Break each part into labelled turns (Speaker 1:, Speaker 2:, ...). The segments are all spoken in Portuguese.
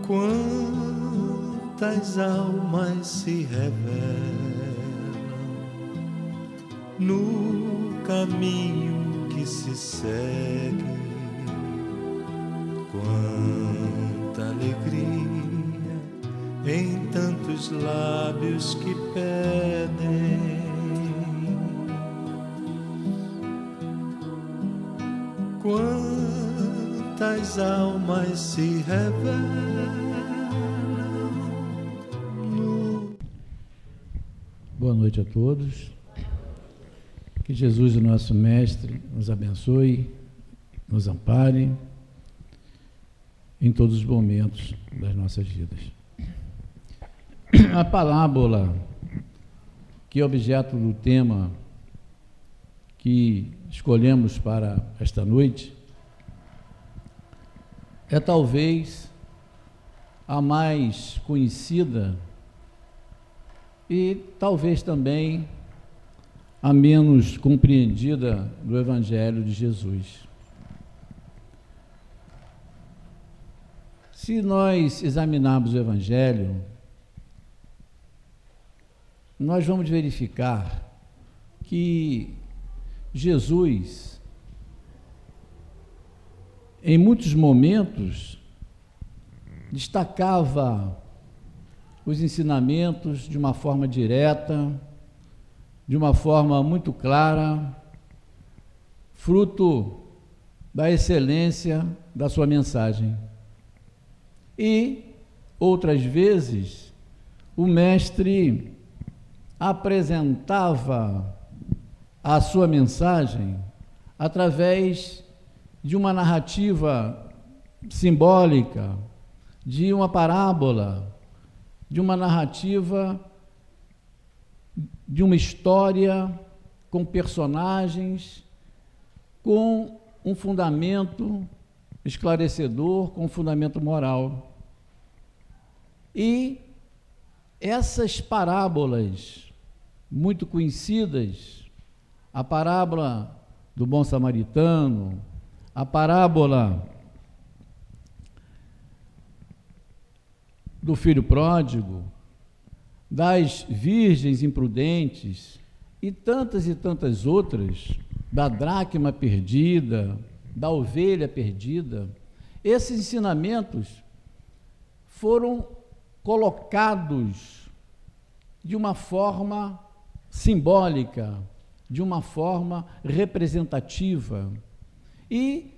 Speaker 1: Quantas almas se revelam no caminho que se segue, quanta alegria em tantos lábios que pedem, quantas almas se revelam.
Speaker 2: Boa noite a todos. Que Jesus, o nosso Mestre, nos abençoe, nos ampare em todos os momentos das nossas vidas. A parábola que é objeto do tema que escolhemos para esta noite é talvez a mais conhecida e talvez também a menos compreendida do Evangelho de Jesus. Se nós examinarmos o Evangelho, nós vamos verificar que Jesus, em muitos momentos, destacava os ensinamentos de uma forma direta, de uma forma muito clara, fruto da excelência da sua mensagem. E, outras vezes, o mestre apresentava a sua mensagem através de uma narrativa simbólica, de uma parábola, de uma narrativa, de uma história com personagens, com um fundamento esclarecedor, com um fundamento moral. E essas parábolas muito conhecidas, a parábola do bom samaritano, a parábola do filho pródigo, das virgens imprudentes e tantas outras, da dracma perdida, da ovelha perdida, esses ensinamentos foram colocados de uma forma simbólica, de uma forma representativa. E,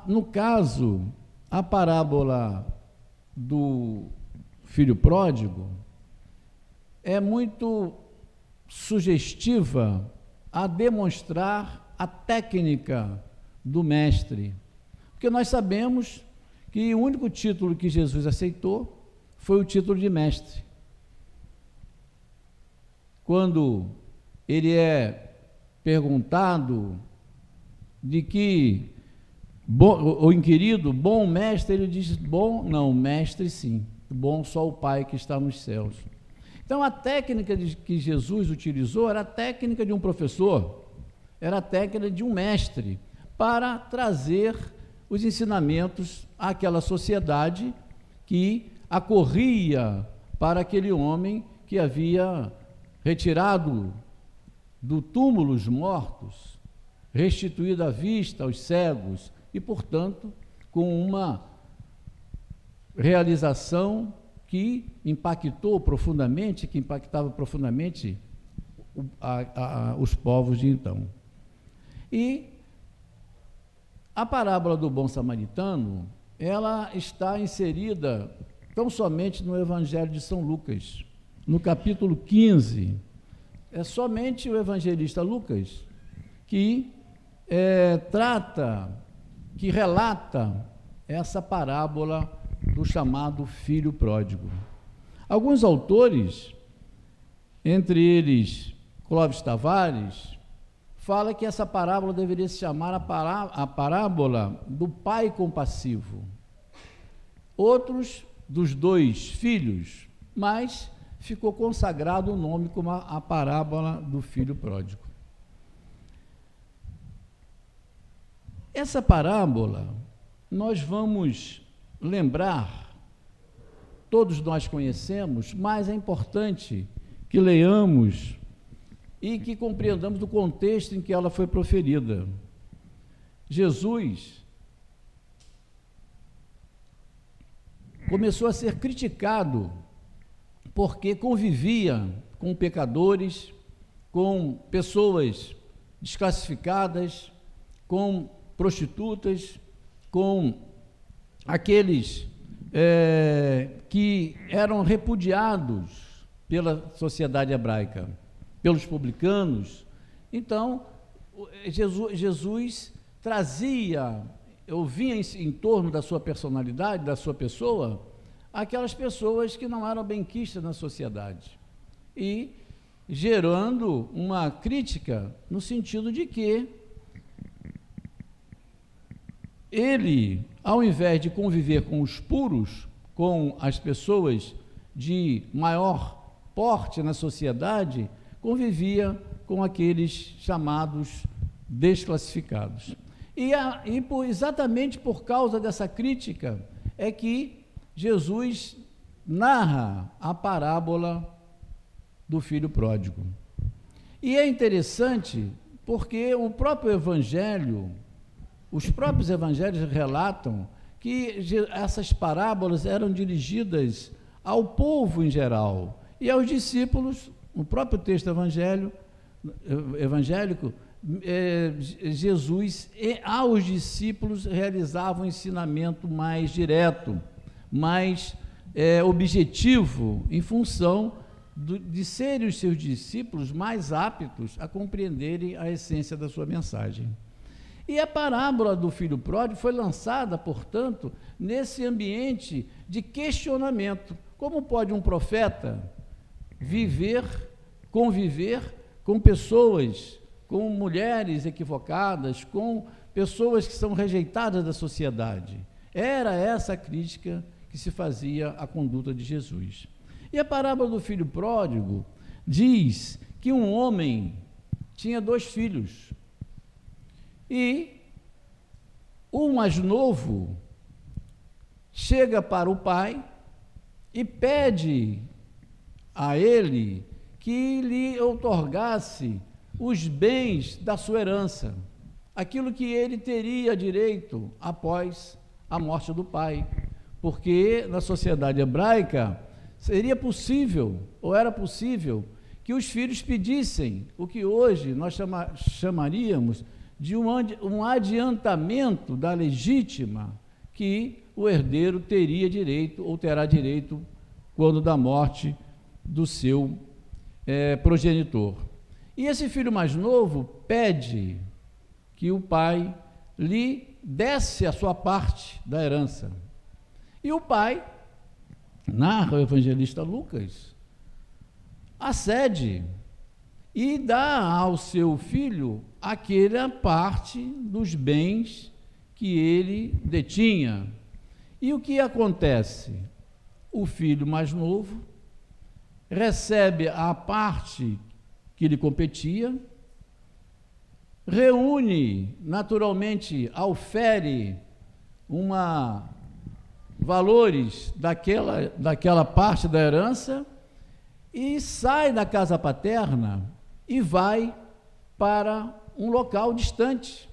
Speaker 2: no caso, a parábola do filho pródigo é muito sugestiva a demonstrar a técnica do mestre, porque nós sabemos que o único título que Jesus aceitou foi o título de mestre. Quando ele é perguntado de que o inquirido, bom mestre, ele diz, bom, não, mestre sim, bom só o Pai que está nos céus. Então, a técnica que Jesus utilizou era a técnica de um professor, era a técnica de um mestre, para trazer os ensinamentos àquela sociedade que acorria para aquele homem que havia retirado do túmulo os mortos, restituído a vista aos cegos e, portanto, com uma realização que impactou profundamente, que impactava profundamente os povos de então. E a parábola do bom samaritano, ela está inserida tão somente no Evangelho de São Lucas, no capítulo 15. É somente o evangelista Lucas que que relata essa parábola do chamado filho pródigo. Alguns autores, entre eles Clóvis Tavares, fala que essa parábola deveria se chamar a parábola do pai compassivo. Outros, dos dois filhos, mas ficou consagrado o nome como a parábola do filho pródigo. Essa parábola, nós vamos lembrar, todos nós conhecemos, mas é importante que leiamos e que compreendamos o contexto em que ela foi proferida. Jesus começou a ser criticado porque convivia com pecadores, com pessoas desclassificadas, com prostitutas, com aqueles que eram repudiados pela sociedade hebraica, pelos publicanos. Então, Jesus trazia, ou vinha em torno da sua personalidade, da sua pessoa, aquelas pessoas que não eram benquistas na sociedade, e gerando uma crítica no sentido de que ele, ao invés de conviver com os puros, com as pessoas de maior porte na sociedade, convivia com aqueles chamados desclassificados. Exatamente por causa dessa crítica é que Jesus narra a parábola do filho pródigo. E é interessante porque o próprio Evangelho, os próprios evangelhos relatam que essas parábolas eram dirigidas ao povo em geral e aos discípulos. No próprio texto evangélico, Jesus e aos discípulos realizava um ensinamento mais direto, mais objetivo, em função de serem os seus discípulos mais aptos a compreenderem a essência da sua mensagem. E a parábola do filho pródigo foi lançada, portanto, nesse ambiente de questionamento. Como pode um profeta conviver com pessoas, com mulheres equivocadas, com pessoas que são rejeitadas da sociedade? Era essa a crítica que se fazia à conduta de Jesus. E a parábola do filho pródigo diz que um homem tinha 2 filhos, e o mais novo chega para o pai e pede a ele que lhe outorgasse os bens da sua herança, aquilo que ele teria direito após a morte do pai, porque na sociedade hebraica seria possível, ou era possível, que os filhos pedissem o que hoje nós chamaríamos de um adiantamento da legítima que o herdeiro teria direito, ou terá direito, quando da morte do seu progenitor. E esse filho mais novo pede que o pai lhe desse a sua parte da herança. E o pai, narra o evangelista Lucas, acede e dá ao seu filho aquela parte dos bens que ele detinha. E o que acontece? O filho mais novo recebe a parte que lhe competia, reúne, naturalmente, aufere valores daquela parte da herança e sai da casa paterna e vai para um local distante.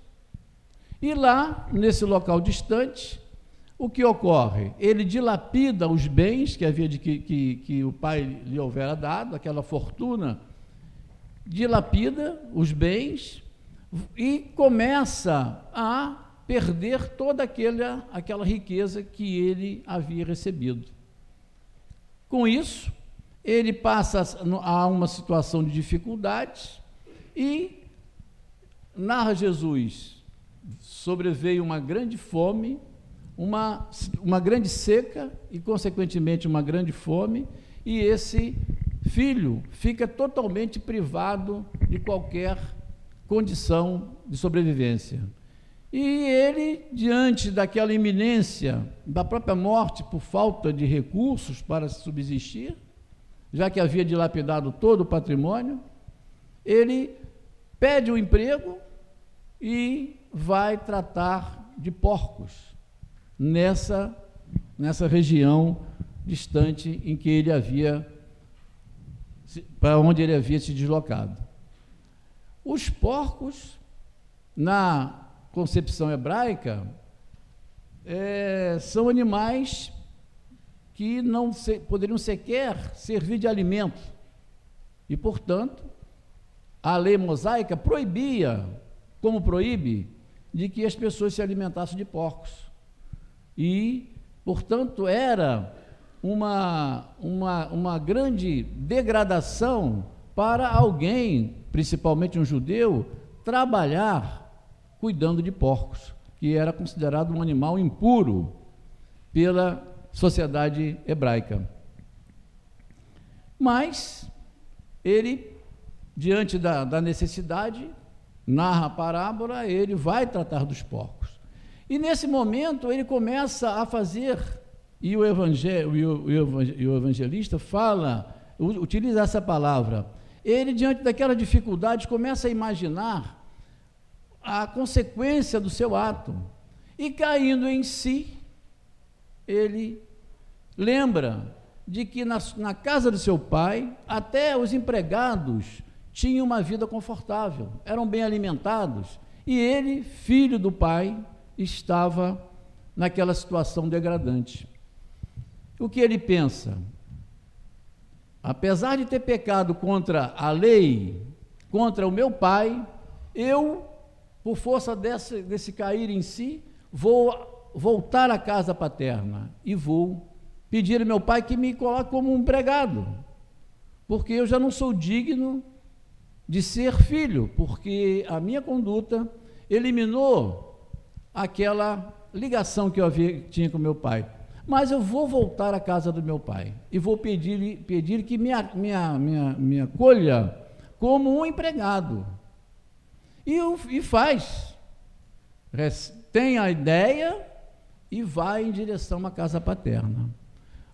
Speaker 2: E lá, nesse local distante, o que ocorre? Ele dilapida os bens que o pai lhe houvera dado, aquela fortuna, dilapida os bens e começa a perder toda aquela riqueza que ele havia recebido. Com isso, ele passa a uma situação de dificuldades e, narra Jesus, sobreveio uma grande fome, uma grande seca e, consequentemente, uma grande fome, e esse filho fica totalmente privado de qualquer condição de sobrevivência. E ele, diante daquela iminência da própria morte por falta de recursos para subsistir, já que havia dilapidado todo o patrimônio, ele pede um emprego e vai tratar de porcos nessa região distante em que ele havia, para onde ele havia se deslocado. Os porcos, na concepção hebraica, são animais que não poderiam sequer servir de alimento. E, portanto, a lei mosaica proibia, como proíbe, de que as pessoas se alimentassem de porcos. E, portanto, era uma grande degradação para alguém, principalmente um judeu, trabalhar cuidando de porcos, que era considerado um animal impuro pela sociedade hebraica. Mas ele, diante da necessidade, narra a parábola, ele vai tratar dos porcos. E nesse momento ele começa a fazer, e o evangelista utiliza essa palavra, ele, diante daquela dificuldade, começa a imaginar a consequência do seu ato, e caindo em si, ele lembra de que na casa do seu pai, até os empregados tinham uma vida confortável, eram bem alimentados, e ele, filho do pai, estava naquela situação degradante. O que ele pensa? Apesar de ter pecado contra a lei, contra o meu pai, eu, por força desse cair em si, vou voltar à casa paterna e vou pedir ao meu pai que me coloque como um empregado, porque eu já não sou digno de ser filho, porque a minha conduta eliminou aquela ligação que eu tinha com meu pai. Mas eu vou voltar à casa do meu pai e vou pedir que me acolha como um empregado. E faz, tem a ideia e vai em direção à casa paterna.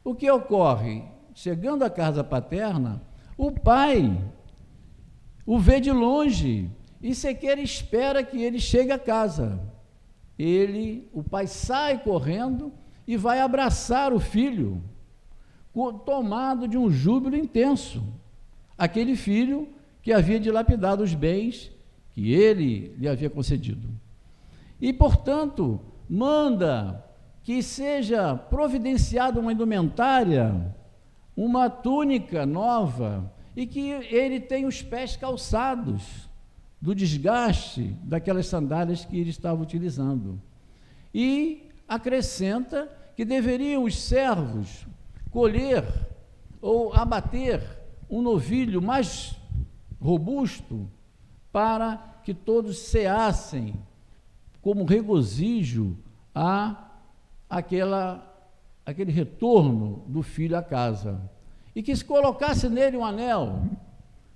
Speaker 2: O que ocorre? Chegando à casa paterna, o pai o vê de longe e sequer espera que ele chegue a casa. O pai sai correndo e vai abraçar o filho, tomado de um júbilo intenso. Aquele filho que havia dilapidado os bens que ele lhe havia concedido. E, portanto, manda que seja providenciada uma indumentária, uma túnica nova, e que ele tenha os pés calçados do desgaste daquelas sandálias que ele estava utilizando. E acrescenta que deveriam os servos colher ou abater um novilho mais robusto para que todos ceassem como regozijo aquele retorno do filho à casa, e que se colocasse nele um anel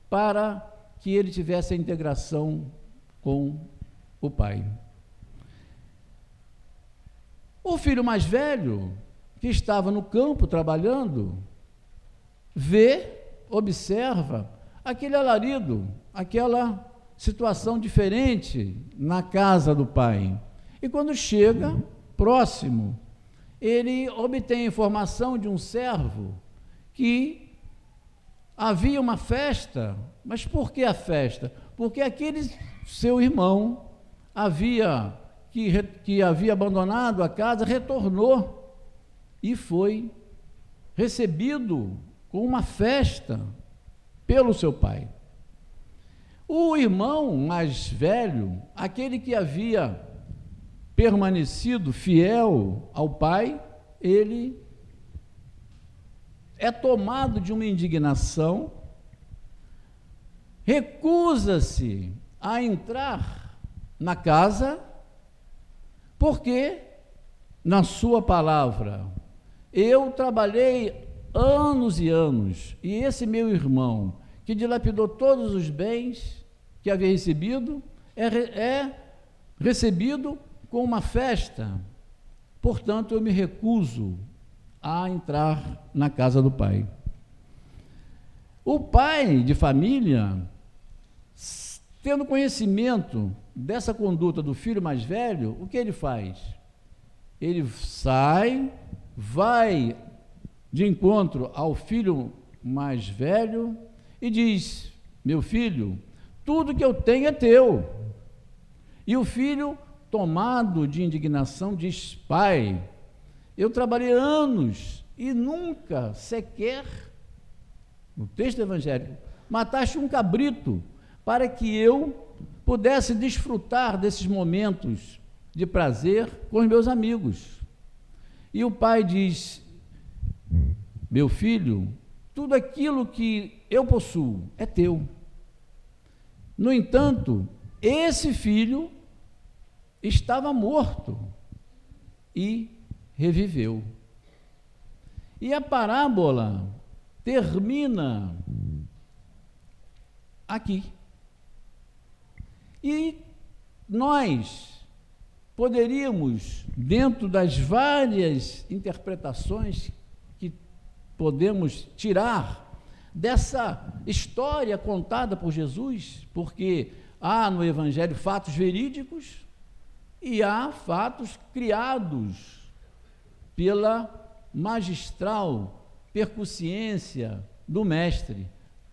Speaker 2: para que ele tivesse a integração com o pai. O filho mais velho, que estava no campo trabalhando, observa aquele alarido, aquela situação diferente na casa do pai. E quando chega próximo, ele obtém informação de um servo que havia uma festa. Mas por que a festa? Porque aquele seu irmão que havia abandonado a casa, retornou e foi recebido com uma festa pelo seu pai. O irmão mais velho, aquele que havia permanecido fiel ao pai, ele é tomado de uma indignação, recusa-se a entrar na casa, porque, na sua palavra, eu trabalhei anos e anos, e esse meu irmão, que dilapidou todos os bens que havia recebido, é recebido com uma festa. Portanto, eu me recuso a entrar na casa do pai. O pai de família, tendo conhecimento dessa conduta do filho mais velho, o que ele faz? Ele sai, vai de encontro ao filho mais velho e diz: meu filho, tudo que eu tenho é teu. E o filho, tomado de indignação, diz: pai, eu trabalhei anos e nunca sequer, no texto evangélico, mataste um cabrito para que eu pudesse desfrutar desses momentos de prazer com os meus amigos. E o pai diz: meu filho, tudo aquilo que eu possuo é teu. No entanto, esse filho estava morto e reviveu. E a parábola termina aqui. E nós poderíamos, dentro das várias interpretações que podemos tirar dessa história contada por Jesus, porque há no Evangelho fatos verídicos e há fatos criados pela magistral percussiência do mestre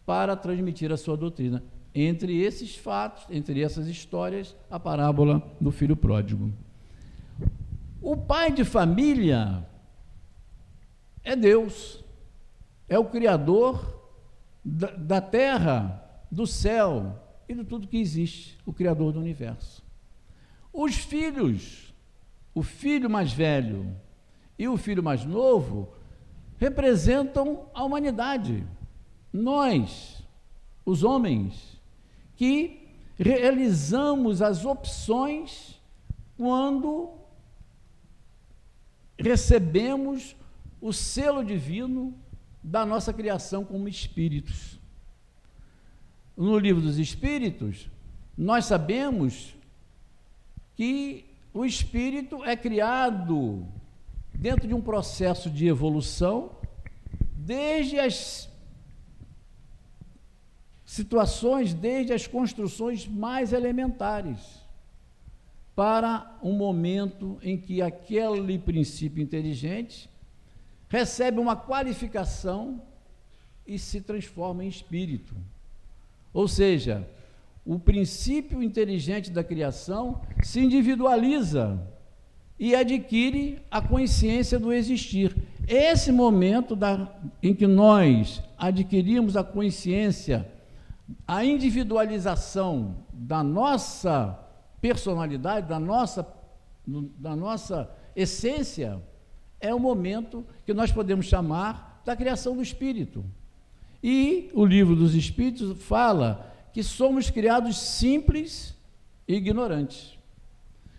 Speaker 2: para transmitir a sua doutrina. Entre esses fatos, entre essas histórias, a parábola do filho pródigo. O pai de família é Deus, é o Criador da terra, do céu e de tudo que existe, o Criador do universo. Os filhos, o filho mais velho e o filho mais novo, representam a humanidade. Nós, os homens, que realizamos as opções quando recebemos o selo divino da nossa criação como espíritos. No livro dos Espíritos, nós sabemos que o espírito é criado dentro de um processo de evolução, desde as situações, desde as construções mais elementares, para um momento em que aquele princípio inteligente recebe uma qualificação e se transforma em espírito. Ou seja, o princípio inteligente da criação se individualiza e adquire a consciência do existir. Esse momento em que nós adquirimos a consciência, a individualização da nossa personalidade, da nossa essência, é o momento que nós podemos chamar da criação do espírito. E o livro dos Espíritos fala que somos criados simples e ignorantes,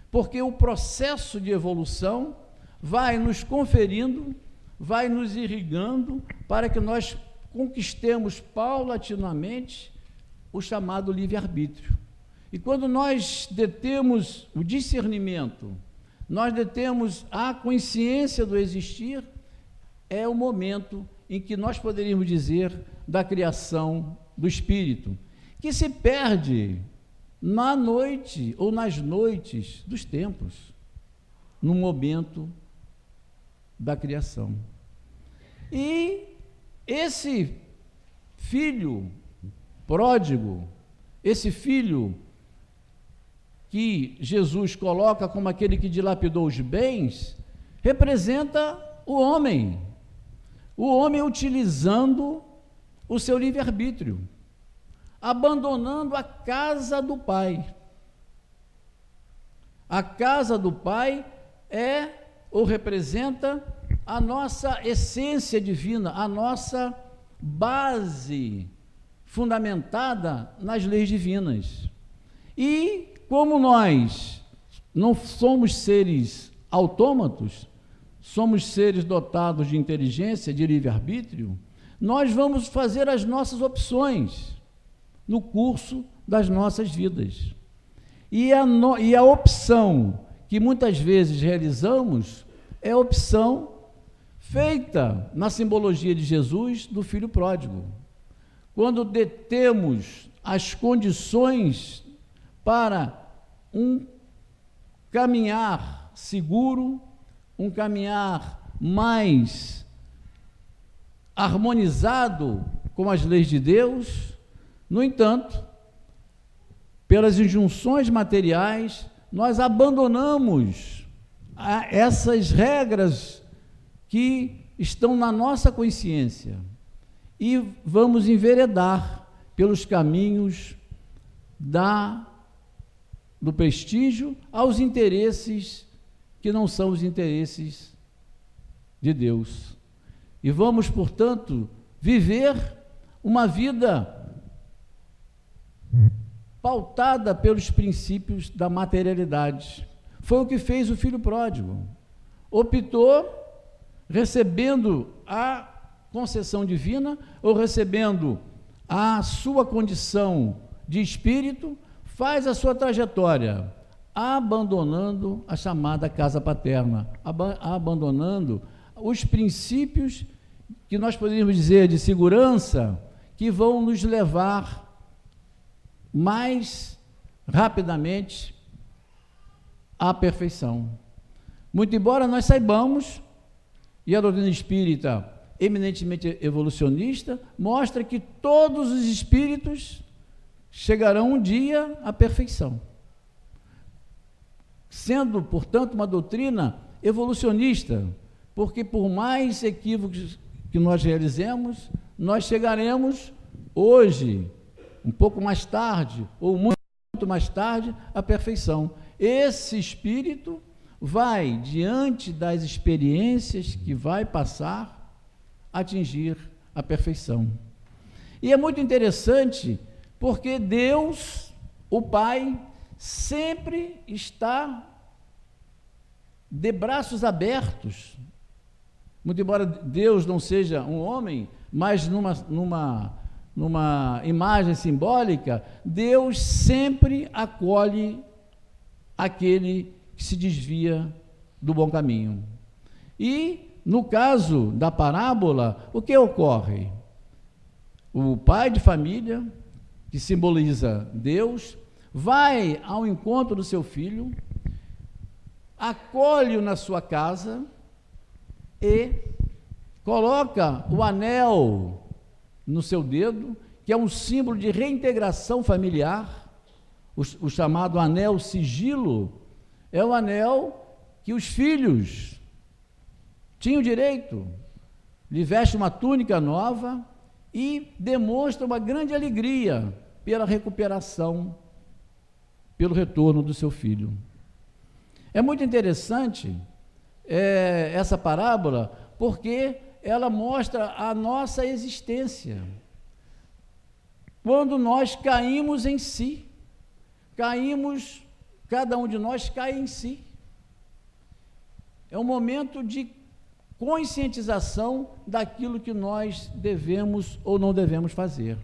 Speaker 2: porque o processo de evolução vai nos conferindo, vai nos irrigando para que nós conquistemos paulatinamente o chamado livre-arbítrio. E quando nós detemos o discernimento, nós detemos a consciência do existir, é o momento em que nós poderíamos dizer da criação do espírito, que se perde na noite ou nas noites dos tempos, no momento da criação. E esse filho pródigo, esse filho que Jesus coloca como aquele que dilapidou os bens, representa o homem utilizando o seu livre-arbítrio, abandonando a casa do Pai. A casa do Pai é ou representa a nossa essência divina, a nossa base fundamentada nas leis divinas. E como nós não somos seres autômatos, somos seres dotados de inteligência, de livre-arbítrio, nós vamos fazer as nossas opções no curso das nossas vidas. E a opção que muitas vezes realizamos é a opção feita na simbologia de Jesus do filho pródigo. Quando detemos as condições para um caminhar seguro, um caminhar mais harmonizado com as leis de Deus. No entanto, pelas injunções materiais, nós abandonamos essas regras que estão na nossa consciência e vamos enveredar pelos caminhos do prestígio aos interesses que não são os interesses de Deus. E vamos, portanto, viver uma vida pautada pelos princípios da materialidade. Foi o que fez o filho pródigo. Optou, recebendo a concessão divina, ou recebendo a sua condição de espírito, faz a sua trajetória, abandonando a chamada casa paterna, abandonando os princípios que nós poderíamos dizer de segurança, que vão nos levar mais rapidamente à perfeição. Muito embora nós saibamos, e a doutrina espírita, eminentemente evolucionista, mostra que todos os espíritos chegarão um dia à perfeição. Sendo, portanto, uma doutrina evolucionista, porque por mais equívocos que nós realizemos, nós chegaremos hoje, um pouco mais tarde, ou muito mais tarde, à perfeição. Esse espírito vai, diante das experiências que vai passar, atingir a perfeição. E é muito interessante, porque Deus, o Pai, sempre está de braços abertos. Muito embora Deus não seja um homem, mas numa imagem simbólica, Deus sempre acolhe aquele que se desvia do bom caminho. E, no caso da parábola, o que ocorre? O pai de família, que simboliza Deus, vai ao encontro do seu filho, acolhe-o na sua casa e coloca o anel no seu dedo, que é um símbolo de reintegração familiar. O chamado anel sigilo é o anel que os filhos tinham direito. Lhe veste uma túnica nova e demonstra uma grande alegria pela recuperação, pelo retorno do seu filho. É muito interessante essa parábola, porque ela mostra a nossa existência. Quando nós caímos em si, cada um de nós cai em si. É um momento de conscientização daquilo que nós devemos ou não devemos fazer.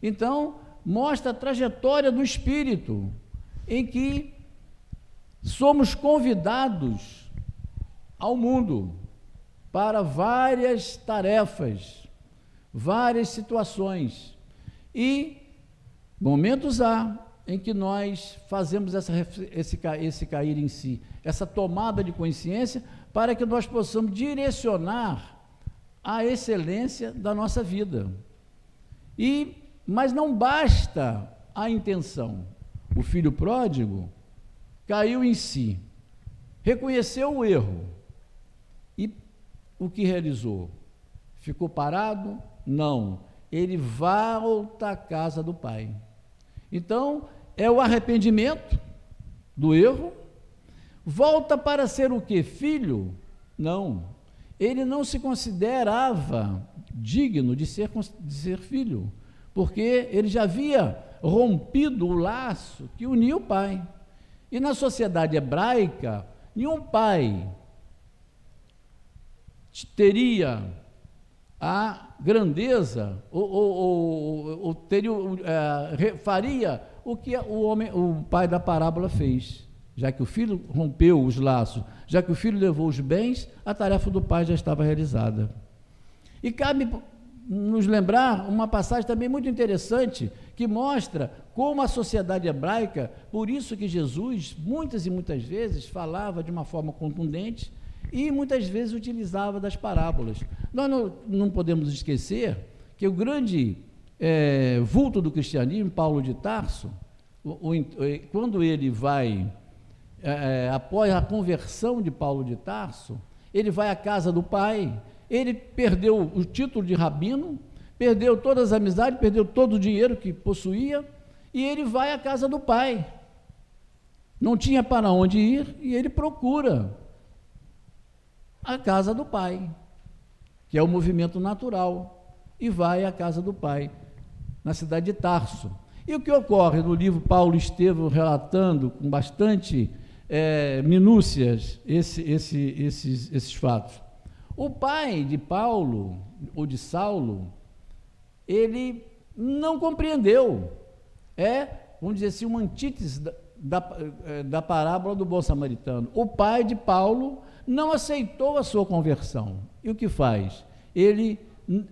Speaker 2: Então, mostra a trajetória do espírito, em que somos convidados ao mundo para várias tarefas, várias situações, e momentos há em que nós fazemos esse cair em si, essa tomada de consciência, para que nós possamos direcionar a excelência da nossa vida. Mas não basta a intenção. O filho pródigo caiu em si, reconheceu o erro, e o que realizou? Ficou parado? Não. Ele volta à casa do pai. Então, é o arrependimento do erro. Volta para ser o quê? Filho? Não. Ele não se considerava digno de ser filho, porque ele já havia rompido o laço que unia o pai. E na sociedade hebraica, nenhum pai teria a grandeza ou faria o que o pai da parábola fez. Já que o filho rompeu os laços, já que o filho levou os bens, a tarefa do pai já estava realizada. E cabe nos lembrar uma passagem também muito interessante, que mostra como a sociedade hebraica, por isso que Jesus, muitas e muitas vezes, falava de uma forma contundente e muitas vezes utilizava das parábolas. Nós não podemos esquecer que o grande vulto do cristianismo, Paulo de Tarso, quando ele vai, após a conversão de Paulo de Tarso, ele vai à casa do pai. Ele perdeu o título de rabino, perdeu todas as amizades, perdeu todo o dinheiro que possuía, e ele vai à casa do pai. Não tinha para onde ir, e ele procura a casa do pai, que é o movimento natural, e vai à casa do pai, na cidade de Tarso. E o que ocorre no livro Paulo Estevão, relatando com bastante minúcias esses fatos? O pai de Paulo, ou de Saulo, ele não compreendeu. Vamos dizer assim, uma antítese da parábola do bom samaritano. O pai de Paulo não aceitou a sua conversão. E o que faz? Ele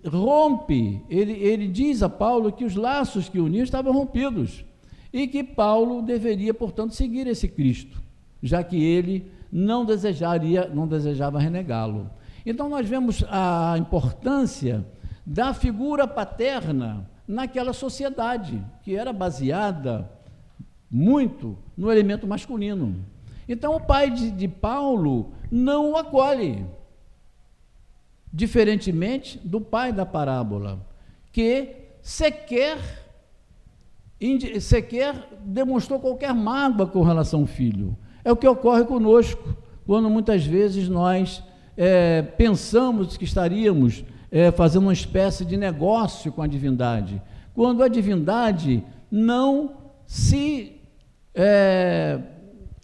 Speaker 2: rompe, ele diz a Paulo que os laços que uniam estavam rompidos e que Paulo deveria, portanto, seguir esse Cristo, já que ele não desejava renegá-lo. Então, nós vemos a importância da figura paterna naquela sociedade, que era baseada muito no elemento masculino. Então, o pai de Paulo não o acolhe, diferentemente do pai da parábola, que sequer demonstrou qualquer mágoa com relação ao filho. É o que ocorre conosco, quando muitas vezes nós pensamos que estaríamos fazendo uma espécie de negócio com a divindade, quando a divindade não se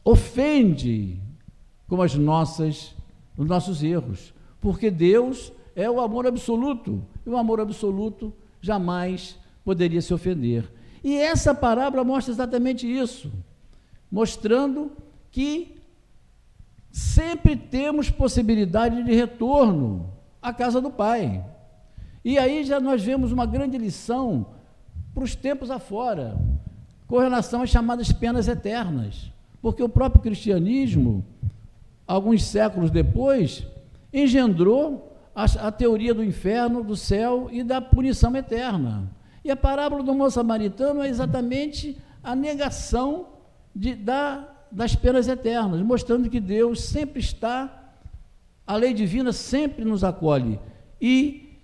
Speaker 2: ofende com os nossos erros, porque Deus é o amor absoluto, e o amor absoluto jamais poderia se ofender. E essa parábola mostra exatamente isso, mostrando que sempre temos possibilidade de retorno à casa do Pai. E aí já nós vemos uma grande lição para os tempos afora, com relação às chamadas penas eternas, porque o próprio cristianismo, alguns séculos depois, engendrou a teoria do inferno, do céu e da punição eterna. E a parábola do bom samaritano é exatamente a negação das penas eternas, mostrando que Deus sempre está, a lei divina sempre nos acolhe, e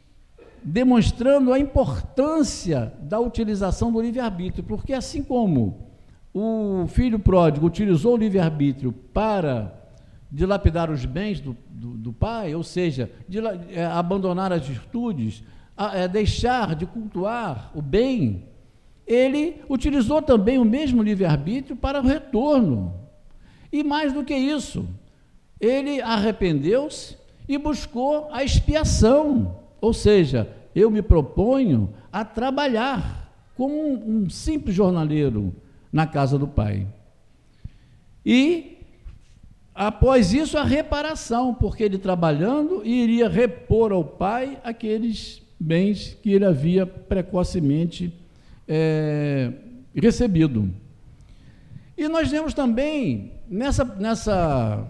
Speaker 2: demonstrando a importância da utilização do livre-arbítrio, porque assim como o filho pródigo utilizou o livre-arbítrio para dilapidar os bens do pai, ou seja, abandonar as virtudes, deixar de cultuar o bem, ele utilizou também o mesmo livre-arbítrio para o retorno. E mais do que isso, ele arrependeu-se e buscou a expiação, ou seja, eu me proponho a trabalhar como um simples jornaleiro na casa do Pai. E, após isso, a reparação, porque ele trabalhando iria repor ao Pai aqueles bens que ele havia precocemente recebido. E nós vemos também, nessa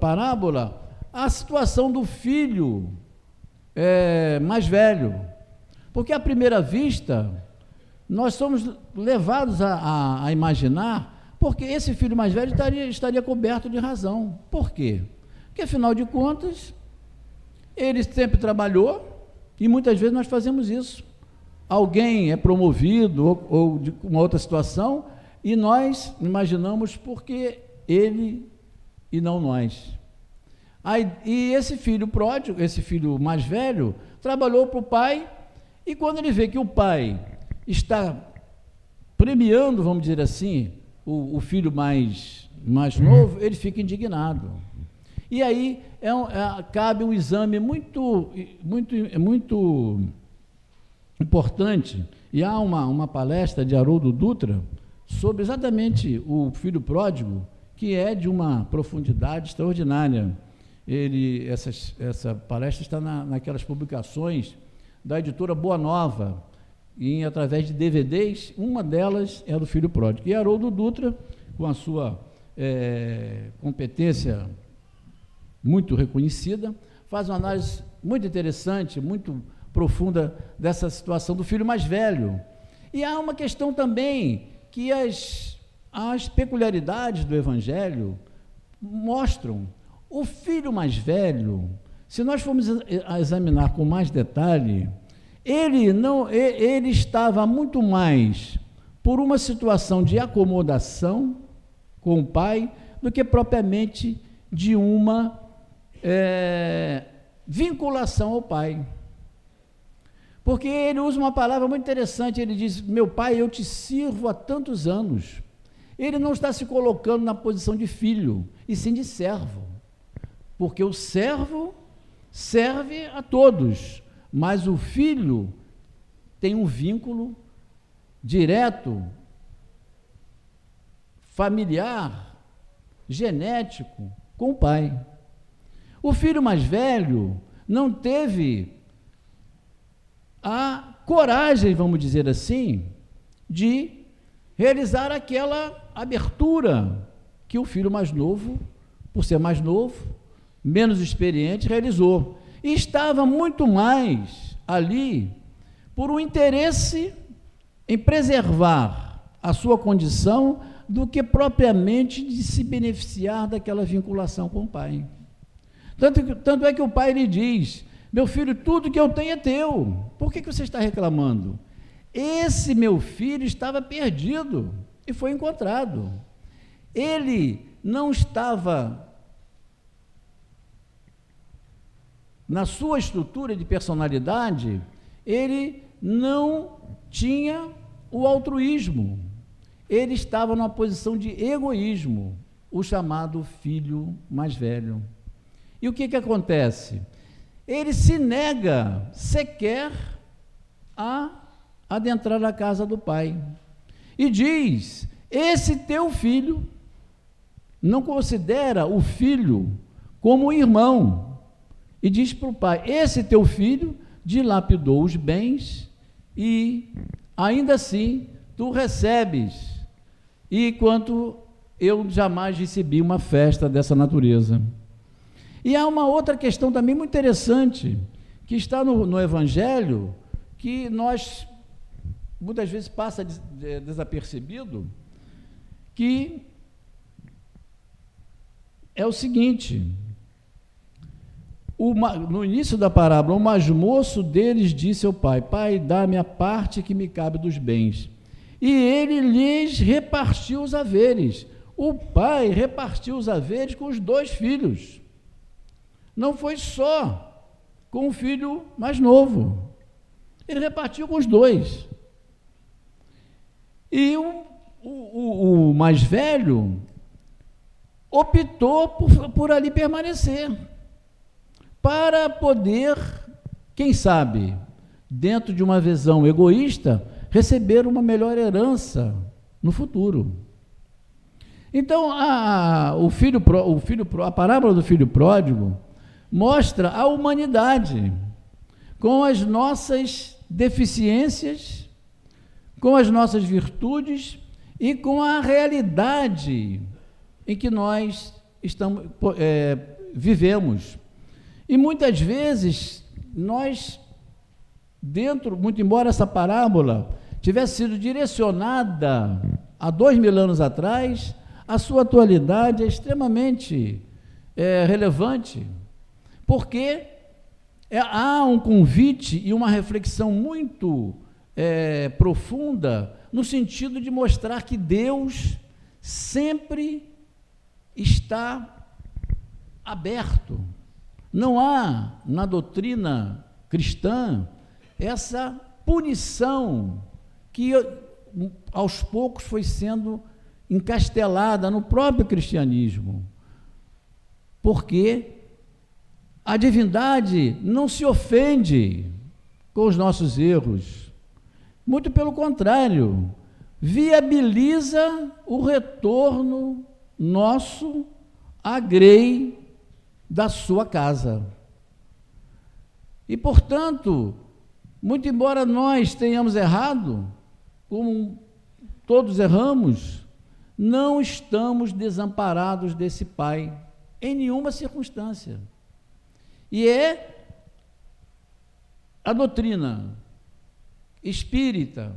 Speaker 2: parábola, a situação do filho mais velho, porque à primeira vista nós somos levados a imaginar, porque esse filho mais velho estaria coberto de razão. Por quê? Porque afinal de contas ele sempre trabalhou, e muitas vezes nós fazemos isso. Alguém é promovido ou de uma outra situação e nós imaginamos porque ele e não nós. E esse filho pródigo, esse filho mais velho, trabalhou para o pai, e quando ele vê que o pai está premiando, vamos dizer assim, o filho mais novo, ele fica indignado. E aí cabe um exame muito importante, e há uma palestra de Haroldo Dutra sobre exatamente o filho pródigo, que é de uma profundidade extraordinária. Essa palestra está naquelas publicações da editora Boa Nova, através de DVDs, uma delas é do Filho Pródigo. E Haroldo Dutra, com a sua competência muito reconhecida, faz uma análise muito interessante, muito profunda dessa situação do filho mais velho. E há uma questão também que as peculiaridades do Evangelho mostram. O filho mais velho, se nós formos examinar com mais detalhe, ele estava muito mais por uma situação de acomodação com o pai do que propriamente de uma vinculação ao pai. Porque ele usa uma palavra muito interessante, ele diz: meu pai, eu te sirvo há tantos anos. Ele não está se colocando na posição de filho, e sim de servo. Porque o servo serve a todos, mas o filho tem um vínculo direto, familiar, genético, com o pai. O filho mais velho não teve a coragem, vamos dizer assim, de realizar aquela abertura que o filho mais novo, por ser mais novo, menos experiente, realizou. E estava muito mais ali por um interesse em preservar a sua condição do que propriamente de se beneficiar daquela vinculação com o pai. Tanto é que o pai lhe diz: meu filho, tudo que eu tenho é teu, por que você está reclamando? Esse meu filho estava perdido e foi encontrado. Ele não estava, na sua estrutura de personalidade, ele não tinha o altruísmo, ele estava numa posição de egoísmo, o chamado filho mais velho. E o que acontece? Ele se nega sequer a adentrar a casa do pai. E diz: esse teu filho, não considera o filho como irmão. E diz para o pai: esse teu filho dilapidou os bens e ainda assim tu recebes, e enquanto eu jamais recebi uma festa dessa natureza. E há uma outra questão também muito interessante, que está no Evangelho, que nós, muitas vezes, passa desapercebido, que é o seguinte: no início da parábola, o mais moço deles disse ao pai: pai, dá-me a parte que me cabe dos bens. E ele lhes repartiu os haveres. O pai repartiu os haveres com os dois filhos. Não foi só com o filho mais novo. Ele repartiu com os dois. E o mais velho optou por ali permanecer, para poder, quem sabe, dentro de uma visão egoísta, receber uma melhor herança no futuro. Então, a parábola do filho pródigo mostra a humanidade com as nossas deficiências, com as nossas virtudes e com a realidade em que nós vivemos. E muitas vezes nós, muito embora essa parábola tivesse sido direcionada há 2000 anos atrás, a sua atualidade é extremamente relevante, porque há um convite e uma reflexão muito profunda, no sentido de mostrar que Deus sempre está aberto. Não há, na doutrina cristã, essa punição que aos poucos foi sendo encastelada no próprio cristianismo, porque a divindade não se ofende com os nossos erros, muito pelo contrário, viabiliza o retorno nosso à grei da sua casa. E, portanto, Muito embora nós tenhamos errado, como todos erramos, não estamos desamparados desse Pai, em nenhuma circunstância. E é a doutrina espírita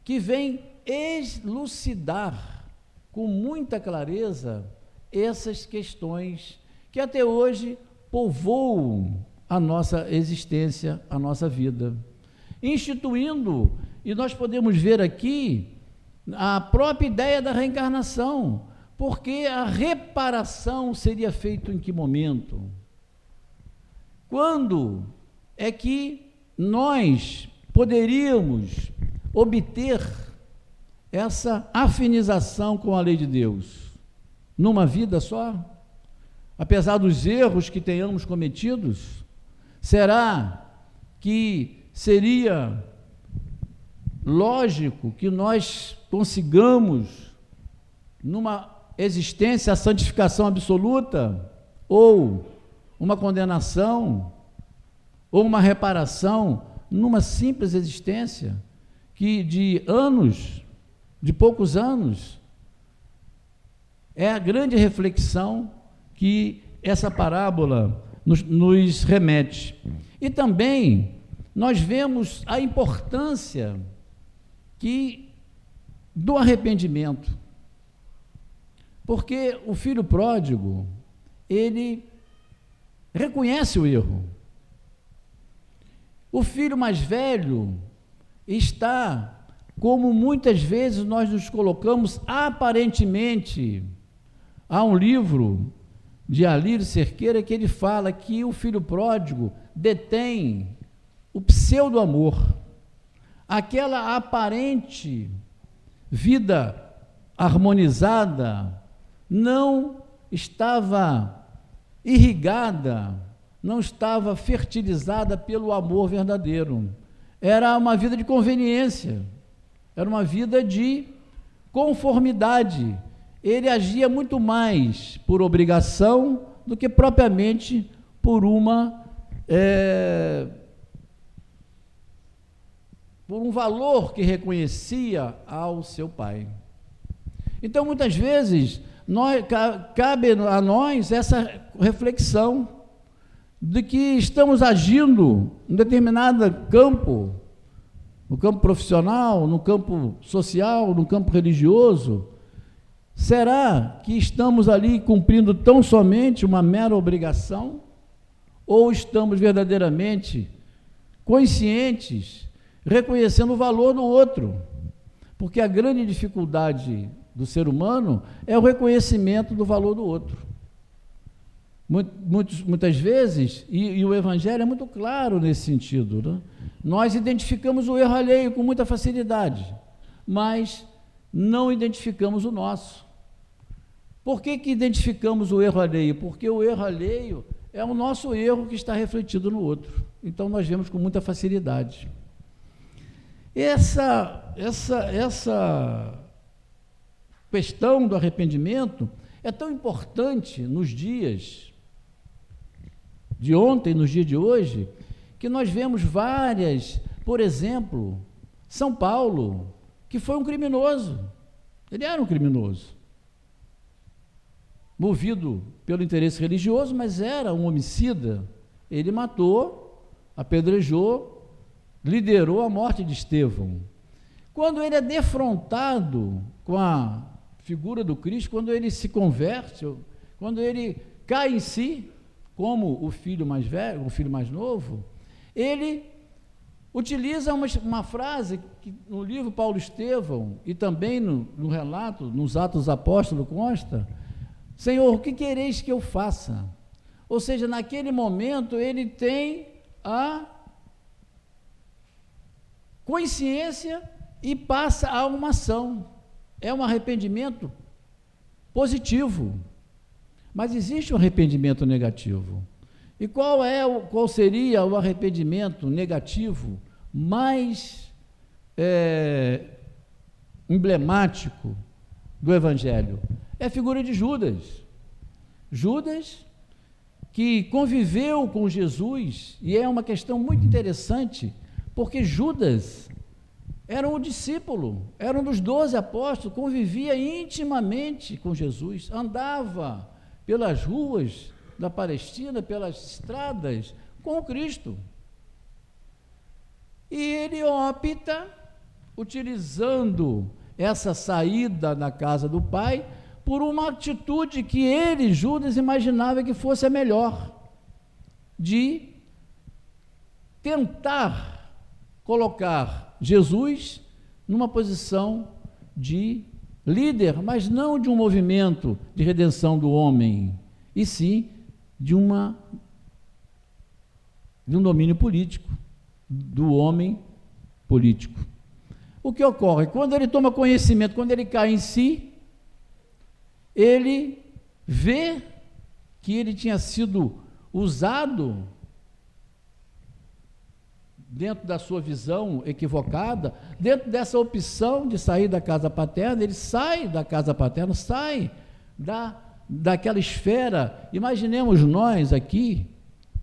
Speaker 2: que vem elucidar com muita clareza essas questões que até hoje povoam a nossa existência, a nossa vida, instituindo, e nós podemos ver aqui a própria ideia da reencarnação, porque a reparação seria feita em que momento? Quando é que nós poderíamos obter essa afinização com a lei de Deus? Numa vida só? Apesar dos erros que tenhamos cometidos? Será que seria lógico que nós consigamos, numa existência, a santificação absoluta, ou uma condenação, ou uma reparação, numa simples existência, que de anos, de poucos anos? É a grande reflexão que essa parábola nos remete. E também nós vemos a importância do arrependimento, porque o filho pródigo, ele reconhece o erro. O filho mais velho está, como muitas vezes nós nos colocamos, aparentemente. Há um livro de Alírio Cerqueira que ele fala que o filho pródigo detém o pseudo-amor, aquela aparente vida harmonizada não estava irrigada, não estava fertilizada pelo amor verdadeiro. Era uma vida de conveniência, era uma vida de conformidade. Ele agia muito mais por obrigação do que propriamente por por um valor que reconhecia ao seu pai. Então, muitas vezes, cabe a nós essa reflexão de que estamos agindo em determinado campo, no campo profissional, no campo social, no campo religioso. Será que estamos ali cumprindo tão somente uma mera obrigação? Ou estamos verdadeiramente conscientes, reconhecendo o valor do outro? Porque a grande dificuldade do ser humano é o reconhecimento do valor do outro. Muitas vezes, e o Evangelho é muito claro nesse sentido, né? Nós identificamos o erro alheio com muita facilidade, mas não identificamos o nosso. Por que identificamos o erro alheio? Porque o erro alheio é o nosso erro que está refletido no outro. Então, nós vemos com muita facilidade. Essa questão do arrependimento é tão importante nos dias de ontem, nos dias de hoje, que nós vemos várias, por exemplo, São Paulo, que foi um criminoso. Ele era um criminoso, movido pelo interesse religioso, mas era um homicida. Ele matou, apedrejou, liderou a morte de Estevão. Quando ele é defrontado com a figura do Cristo, quando ele se converte, quando ele cai em si, como o filho mais velho, o filho mais novo, ele utiliza uma frase que no livro Paulo Estevão e também no relato, nos Atos dos Apóstolos consta: Senhor, o que quereis que eu faça? Ou seja, naquele momento ele tem a consciência e passa a uma ação. É um arrependimento positivo, mas existe um arrependimento negativo. E qual seria o arrependimento negativo mais emblemático do Evangelho? É a figura de Judas. Judas, que conviveu com Jesus, e é uma questão muito interessante, porque Judas era um discípulo, era um dos 12 apóstolos, convivia intimamente com Jesus, andava pelas ruas da Palestina, pelas estradas, com o Cristo. E ele opta, utilizando essa saída da casa do Pai, por uma atitude que ele, Judas, imaginava que fosse a melhor, de tentar colocar Jesus numa posição de líder, mas não de um movimento de redenção do homem, e sim de um domínio político, do homem político. O que ocorre? Quando ele toma conhecimento, quando ele cai em si, ele vê que ele tinha sido usado dentro da sua visão equivocada, dentro dessa opção de sair da casa paterna. Ele sai da casa paterna, sai daquela esfera. Imaginemos nós aqui,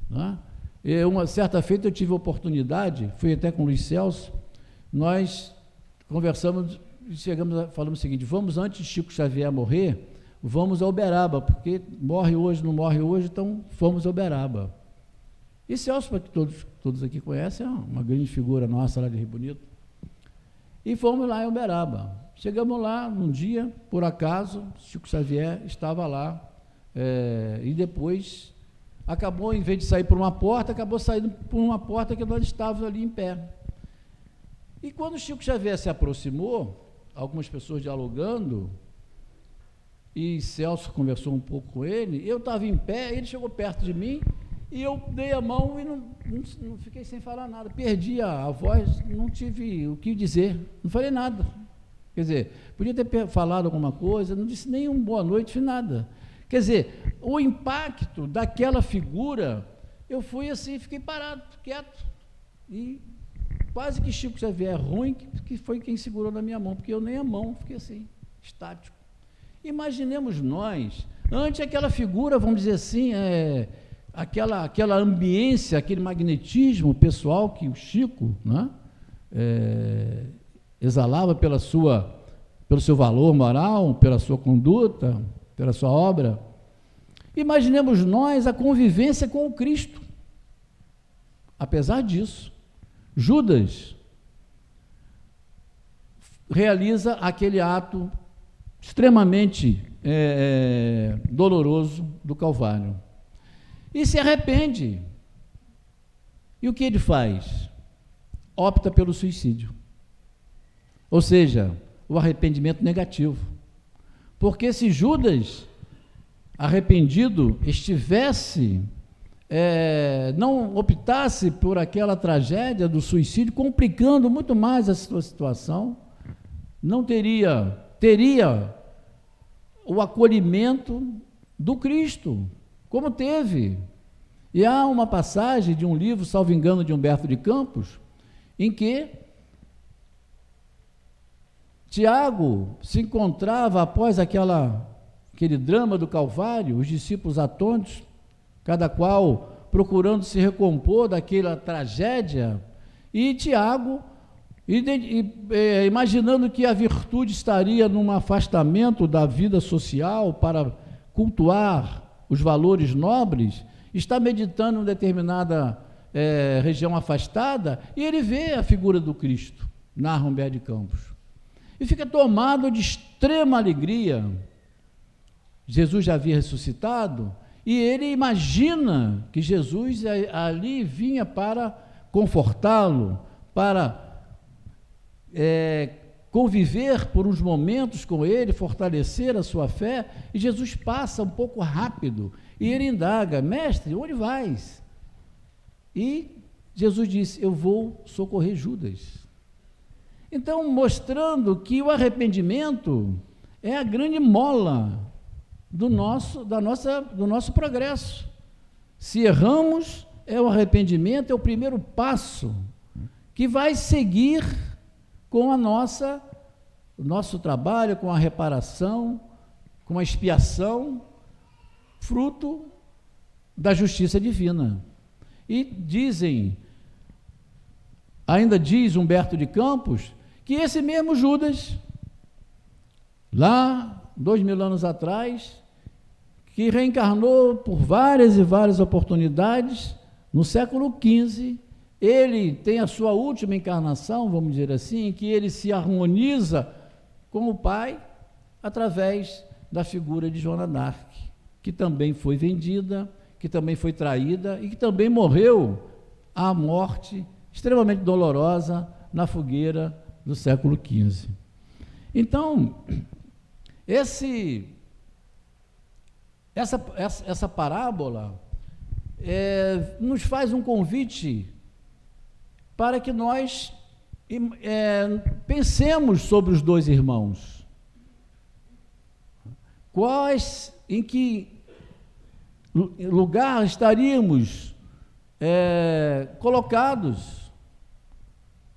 Speaker 2: né? Uma certa feita eu tive a oportunidade, fui até com o Luiz Celso, nós conversamos, falamos o seguinte: vamos, antes de Chico Xavier morrer, vamos a Uberaba, porque morre hoje, não morre hoje, então fomos a Uberaba. E Celso, que todos aqui conhecem, é uma grande figura nossa lá de Rio Bonito. E fomos lá em Uberaba. Chegamos lá num dia, por acaso, Chico Xavier estava lá, e depois acabou, em vez de sair por uma porta, acabou saindo por uma porta que nós estávamos ali em pé. E quando Chico Xavier se aproximou, algumas pessoas dialogando, e Celso conversou um pouco com ele, eu estava em pé, ele chegou perto de mim, e eu dei a mão e não fiquei sem falar nada, perdi a voz, não tive o que dizer, não falei nada. Quer dizer, podia ter falado alguma coisa, não disse nem um boa noite, nada. Quer dizer, o impacto daquela figura, eu fui assim, fiquei parado, quieto, e quase que Chico Xavier ruim, que foi quem segurou na minha mão, porque eu nem a mão, fiquei assim, estático. Imaginemos nós, ante aquela figura, vamos dizer assim, aquela ambiência, aquele magnetismo pessoal que o Chico, né, exalava pelo seu valor moral, pela sua conduta, pela sua obra. Imaginemos nós a convivência com o Cristo. Apesar disso, Judas realiza aquele ato extremamente doloroso do Calvário e se arrepende. E o que ele faz? Opta pelo suicídio, ou seja, o arrependimento negativo. Porque se Judas, arrependido, estivesse, não optasse por aquela tragédia do suicídio, complicando muito mais a sua situação, não teria o acolhimento do Cristo, como teve. E há uma passagem de um livro, salvo engano, de Humberto de Campos, em que Tiago se encontrava após aquele drama do Calvário, os discípulos atônitos, cada qual procurando se recompor daquela tragédia, e Tiago, imaginando que a virtude estaria num afastamento da vida social para cultuar os valores nobres, está meditando em determinada região afastada, e ele vê a figura do Cristo, narra Humberto de Campos, e fica tomado de extrema alegria. Jesus já havia ressuscitado, e ele imagina que Jesus ali vinha para confortá-lo, para conviver por uns momentos com ele, fortalecer a sua fé, e Jesus passa um pouco rápido, e ele indaga: mestre, onde vais? E Jesus disse: eu vou socorrer Judas. Então, mostrando que o arrependimento é a grande mola do nosso progresso. Se erramos, o arrependimento é o primeiro passo que vai seguir com o nosso trabalho, com a reparação, com a expiação, fruto da justiça divina. E dizem ainda diz Humberto de Campos, que esse mesmo Judas, lá 2000 anos atrás, que reencarnou por várias e várias oportunidades, no século XV, ele tem a sua última encarnação, vamos dizer assim, em que ele se harmoniza com o Pai através da figura de Joana d'Arc, que também foi vendida, que também foi traída e que também morreu à morte extremamente dolorosa na fogueira do século XV. Então, essa parábola nos faz um convite para que nós pensemos sobre os dois irmãos. Em que lugar estaríamos colocados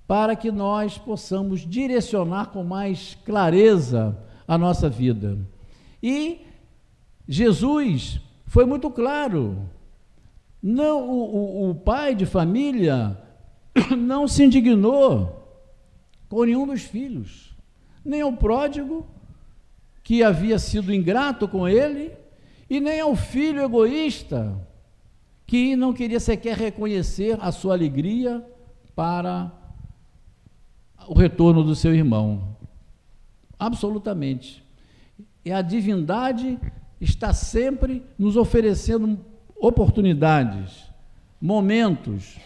Speaker 2: para que nós possamos direcionar com mais clareza a nossa vida. E Jesus foi muito claro. Não, o pai de família não se indignou com nenhum dos filhos, nem ao pródigo, que havia sido ingrato com ele, e nem ao filho egoísta, que não queria sequer reconhecer a sua alegria para o retorno do seu irmão. Absolutamente. E a divindade está sempre nos oferecendo oportunidades, momentos,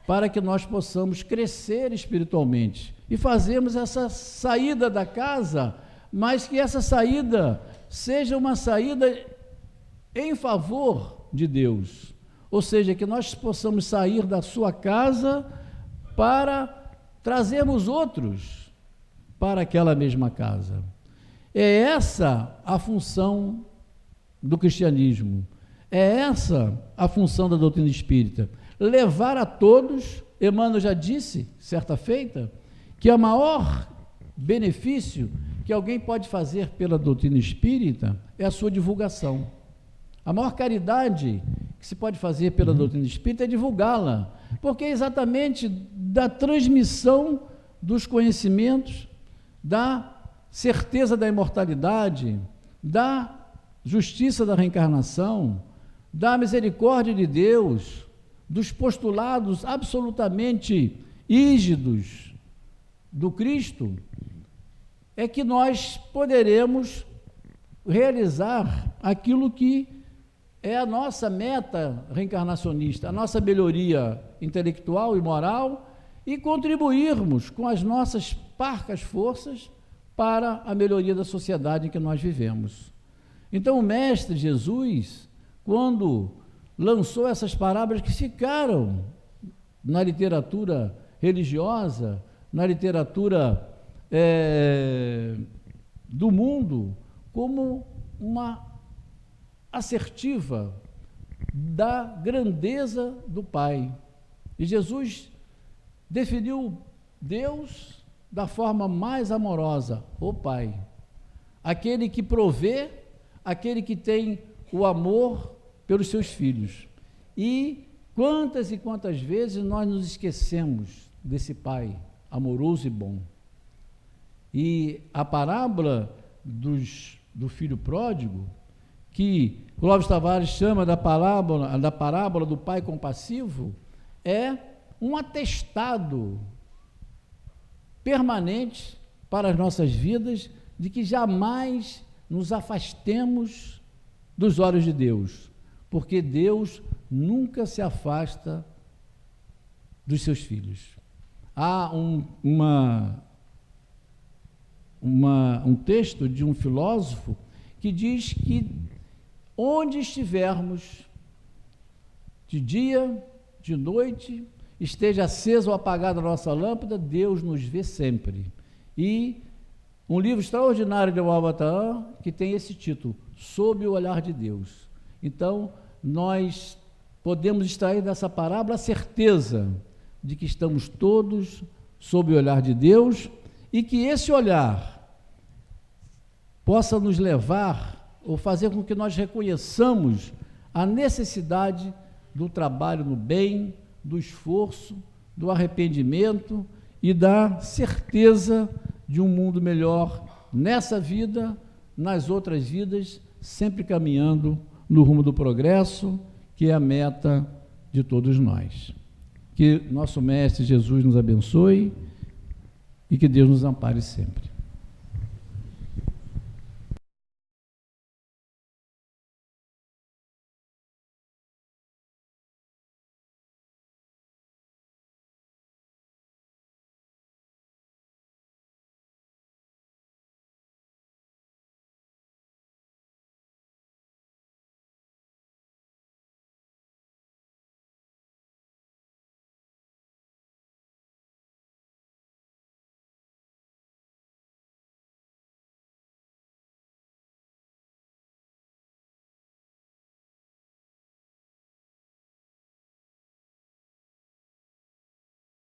Speaker 2: para que nós possamos crescer espiritualmente e fazermos essa saída da casa, mas que essa saída seja uma saída em favor de Deus, ou seja, que nós possamos sair da sua casa para trazermos outros para aquela mesma casa. É essa a função do cristianismo, é essa a função da doutrina espírita, levar a todos. Emmanuel já disse, certa feita, que o maior benefício que alguém pode fazer pela doutrina espírita é a sua divulgação. A maior caridade que se pode fazer pela doutrina espírita é divulgá-la, porque é exatamente da transmissão dos conhecimentos, da certeza da imortalidade, da justiça da reencarnação, da misericórdia de Deus, dos postulados absolutamente rígidos do Cristo, é que nós poderemos realizar aquilo que é a nossa meta reencarnacionista, a nossa melhoria intelectual e moral, e contribuirmos com as nossas parcas forças para a melhoria da sociedade em que nós vivemos. Então, o Mestre Jesus, quando lançou essas parábolas que ficaram na literatura religiosa, na literatura do mundo, como uma assertiva da grandeza do Pai. E Jesus definiu Deus da forma mais amorosa, o Pai, aquele que provê, aquele que tem o amor pelos seus filhos. E quantas vezes nós nos esquecemos desse Pai amoroso e bom. E a parábola do filho pródigo, que Clóvis Tavares chama da parábola do pai compassivo, é um atestado permanente para as nossas vidas de que jamais nos afastemos dos olhos de Deus, porque Deus nunca se afasta dos seus filhos. Há um texto de um filósofo que diz que onde estivermos, de dia, de noite, esteja acesa ou apagada a nossa lâmpada, Deus nos vê sempre. E um livro extraordinário de Walbatan, que tem esse título, Sob o Olhar de Deus. Então, nós podemos extrair dessa parábola a certeza de que estamos todos sob o olhar de Deus e que esse olhar possa nos levar ou fazer com que nós reconheçamos a necessidade do trabalho no bem, do esforço, do arrependimento e da certeza de um mundo melhor nessa vida, nas outras vidas, sempre caminhando no rumo do progresso, que é a meta de todos nós. Que nosso Mestre Jesus nos abençoe e que Deus nos ampare sempre.